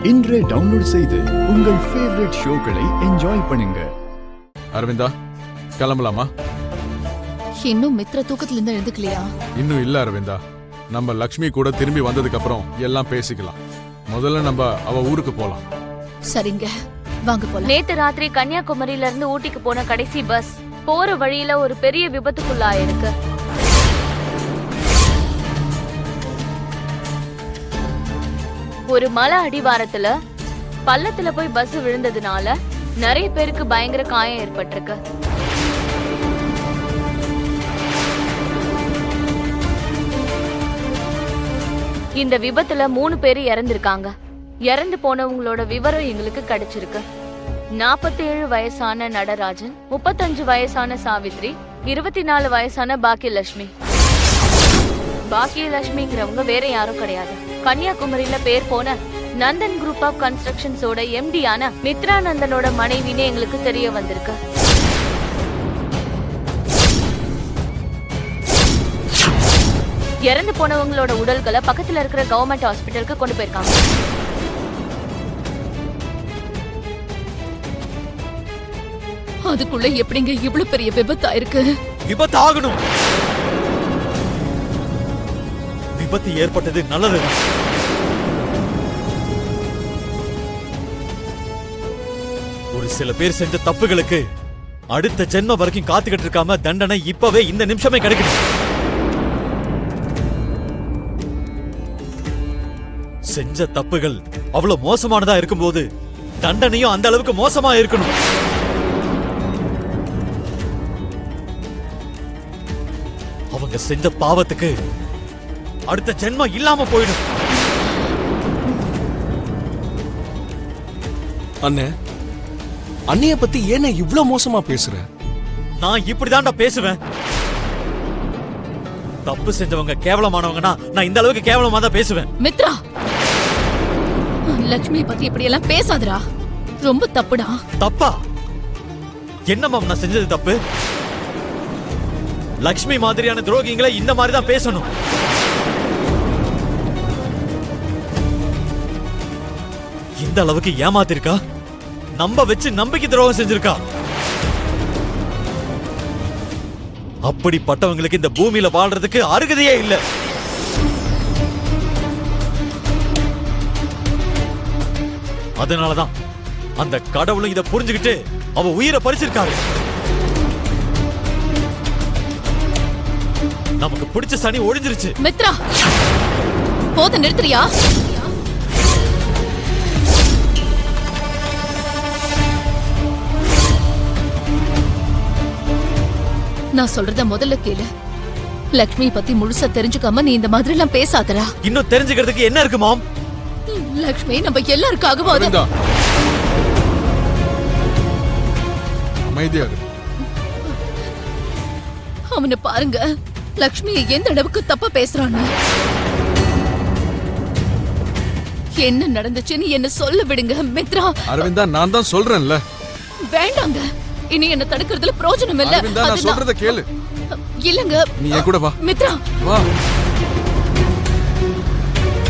இன்றே டவுன்லோட் செய்து உங்கள் ஃபேவரட் ஷோக்களை என்ஜாய் பண்ணுங்க. அரவிந்தா, கிளம்பலாமா? இன்னும் மித்ரா தூக்கத்துல இருந்து எழுந்துக்கலையா? இன்னும் இல்ல அரவிந்தா. நம்ம லக்ஷ்மி கூட திரும்பி வந்ததுக்கு அப்புறம் எல்லாம் பேசிக்கலாம். முதல்ல நம்ம அவ ஊருக்கு போலாம். சரிங்க, வாங்க போலாம். நேத்து ராத்திரி கன்னியாகுமரியில இருந்து ஊட்டிக்கு போன கடைசி பஸ் போற வழியில ஒரு பெரிய விபத்துக்குள்ளாயிருக்கு. ஒரு மலை அடிவாரத்துல பள்ளத்துல போய் பஸ் விழுந்ததுனால நிறைய பேருக்கு பயங்கர காயம் ஏற்பட்டிருக்கு. இந்த விபத்துல 3 பேர் இறந்திருக்காங்க. இறந்து போனவங்களோட விவரம் எங்களுக்கு கிடைச்சிருக்கு. 47 வயசான நடராஜன், 35 வயசான சாவித்ரி, 24 வயசான பாக்கியலட்சுமி. பாக்கியலட்சுமிங்கிறவங்க வேற யாரும் கிடையாது, கன்னியாகுமரியில பேர் போன நந்தன் குரூப் ஆஃப் கன்ஸ்ட்ரக்ஷன்ஸோட எம்டியான மித்ரா நந்தனோட மனைவின்னு எங்களுக்கு தெரிய வந்திருக்கு. இறந்து போனவங்களோட உடல்களை பக்கத்துல இருக்கிற கவர்மெண்ட் ஹாஸ்பிட்டலுக்கு கொண்டு போயிருக்காங்க. அதுக்குள்ள எப்படிங்க இவ்வளவு பெரிய விபத்து ஆயிருக்கு? விபத்து ஆகணும். விபத்து ஏற்பட்டது நல்லது. ஒரு சில பேர் செஞ்ச தப்புகளுக்கு அடுத்த ஜென்ம வரைக்கும் காத்துக்கிட்டு இருக்காம தண்டனை இப்பவே இந்த நிமிஷமே கிடைக்கணும். செஞ்ச தப்புகள் அவ்வளவு மோசமானதா இருக்கும்போது தண்டனையும் அந்த அளவுக்கு மோசமா இருக்கணும். அவங்க செஞ்ச பாவத்துக்கு அடுத்த ஜென்மம் இல்லாம போயிடும். அண்ணே, அண்ணிய பத்தி ஏன் இவ்ளோ மோசமா பேசுற? நான் இப்படிதான்டா பேசுவேன். தப்பு செஞ்சவங்க கேவலமானவங்கன்னா நான் இந்த அளவுக்கு கேவலமா தான் பேசுவேன். மித்ரா, லட்சுமி பத்தி இப்படி எல்லாம் பேசாதடா, ரொம்ப தப்புடா. தப்பா? என்னம்மா நான் செஞ்சது தப்பு? லக்ஷ்மி மாதிரியான துரோகிங்களை இந்த மாதிரி தான் பேசணும். இந்த அளவுக்கு ஏமாத்திருக்கா, நம்ப வச்சு நம்பிக்கை துரோகம் செஞ்சிருக்கா. அப்படிப்பட்டவங்களுக்கு இந்த பூமியில வாழ்றதுக்கு அருகதையே இல்லை. அதனாலதான் அந்த கடவுளும் இதை புரிஞ்சுக்கிட்டு அவ உயிரை பறிச்சிருக்காரு. நமக்கு பிடிச்ச சனி ஒழிஞ்சிருச்சு. மித்ரா, போத நிறுத்துறியா? நான் சொல்றத முதல்ல கேளு. லக்ஷ்மி பத்தி முழுசா தெரிஞ்சுக்காம நீ இந்த மாதிரி எல்லாம் பேசாதடா. இன்னும் தெரிஞ்சுக்கிறதுக்கு என்ன இருக்கு மாம்? லக்ஷ்மி நம்ம எல்லாருக்காகவும் அரவிந்தா, அமைதியா இரு. அவனை பாருங்க, லக்ஷ்மி எந்த அளவுக்கு தப்பா பேசுறான்னு. என்ன நடந்துச்சுன்னு என்ன சொல்ல விடுங்க மித்ரா. அரவிந்தா, நான் தான் சொல்றேன்ல. வேண்டாங்க, இனி என்ன தடுக்கிறதுல பிரயோஜனம் இல்ல. அரவிந்தா, நான் சொல்றத கேளு. இல்லங்க, நீ என் கூட வா. மித்ரா வா.